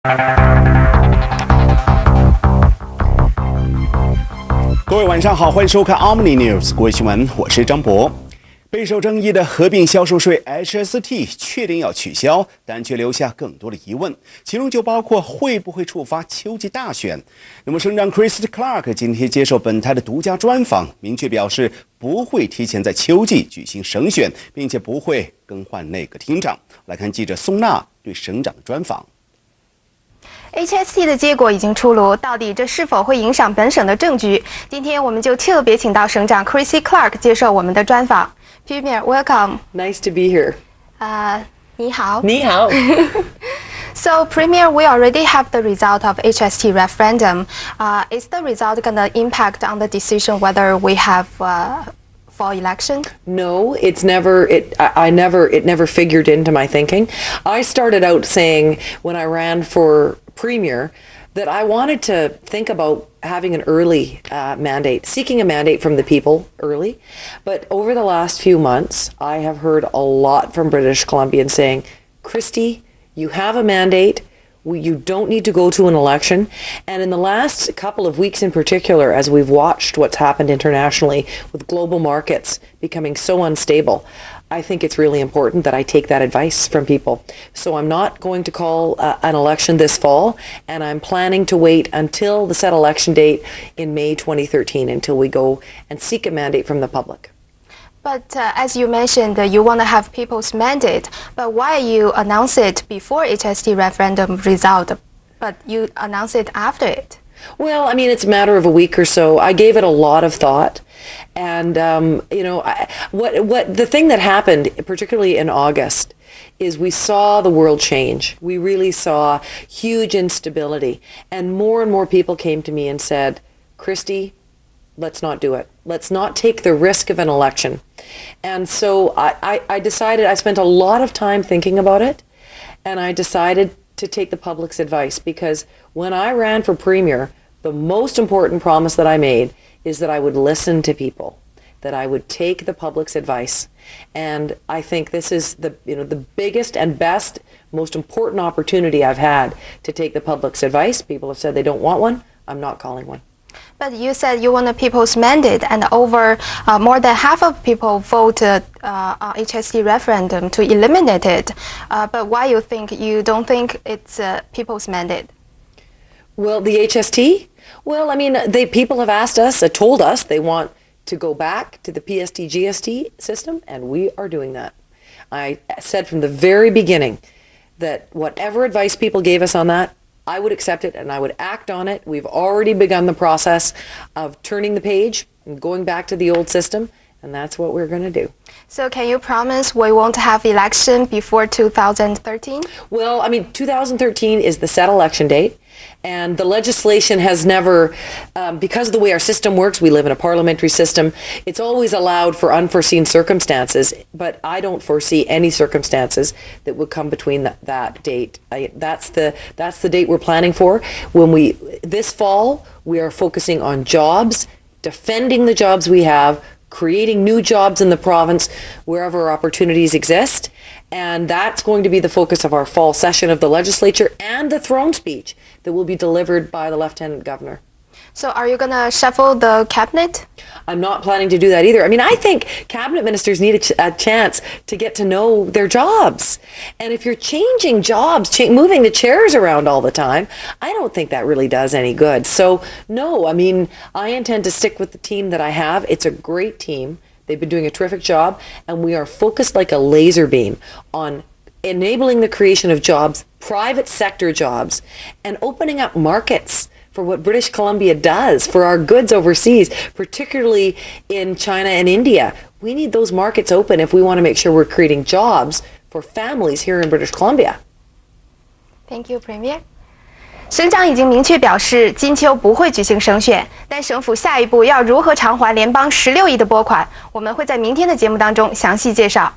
各位晚上好，欢迎收看 Omni News 国际新闻，我是张博。备受争议的合并销售税 HST 确定要取消，但却留下更多的疑问，其中就包括会不会触发秋季大选。那么，省长 Christy Clark 今天接受本台的独家专访，明确表示不会提前在秋季举行省选，并且不会更换内阁厅长。来看记者宋娜对省长的专访。HST 的结果已经出炉，到底这是否会影响本省的政局？今天我们就特别请到省长 Christy Clark 接受我们的专访。Premier, welcome. Nice to be here. 你好。你好。So, Premier, we already have the result of HST referendum. Is the result going to impact on the decision whether we have fall election? No, it's never. It never figured into my thinking. I started out saying when I ran for Premier that I wanted to think about having an early mandate, seeking a mandate from the people early. But over the last few months, I have heard a lot from British Columbians saying, Christy, you have a mandate. You don't need to go to an election. And in the last couple of weeks in particular, as we've watched what's happened internationally with global markets becoming so unstable, I think it's really important that I take that advice from people. So I'm not going to call an election this fall, and I'm planning to wait until the set election date in May 2013 until we go and seek a mandate from the public. But as you mentioned, you want to have people's mandate. But why you announce it before HST referendum result, but you announce it after it? Well, I mean, it's a matter of a week or so. I gave it a lot of thought. And, what the thing that happened, particularly in August, is we saw the world change. We really saw huge instability. And more people came to me and said, Christy, let's not do it. Let's not take the risk of an election. And so I decided, I spent a lot of time thinking about it, and I decided to take the public's advice, because when I ran for Premier, the most important promise that I made is that I would listen to people, that I would take the public's advice. And I think this is the biggest and best, most important opportunity I've had to take the public's advice. People have said they don't want one. I'm not calling one. But you said you want a people's mandate, and over more than half of people voted on HST referendum to eliminate it. But why you don't think it's a people's mandate? Well, the HST? Well, I mean, people have asked us, told us they want to go back to the PST-GST system, and we are doing that. I said from the very beginning that whatever advice people gave us on that, I would accept it and I would act on it. We've already begun the process of turning the page and going back to the old system, and that's what we're going to do. So can you promise we won't have election before 2013? Well, I mean, 2013 is the set election date, and the legislation has never, because of the way our system works, we live in a parliamentary system, it's always allowed for unforeseen circumstances, but I don't foresee any circumstances that would come between that date. That's the date we're planning for. This fall, we are focusing on jobs, defending the jobs we have, creating new jobs in the province wherever opportunities exist. And that's going to be the focus of our fall session of the legislature and the throne speech that will be delivered by the Lieutenant Governor. So are you going to shuffle the cabinet? I'm not planning to do that either. I mean, I think cabinet ministers need a chance to get to know their jobs. And if you're changing jobs, moving the chairs around all the time, I don't think that really does any good. So no, I mean, I intend to stick with the team that I have. It's a great team. They've been doing a terrific job, and we are focused like a laser beam on enabling the creation of jobs, private sector jobs, and opening up markets for what British Columbia does, for our goods overseas, particularly in China and India. We need those markets open if we want to make sure we're creating jobs for families here in British Columbia. Thank you, Premier. 省长已经明确表示，今秋不会举行省选，但省府下一步要如何偿还联邦16亿的拨款，我们会在明天的节目当中详细介绍。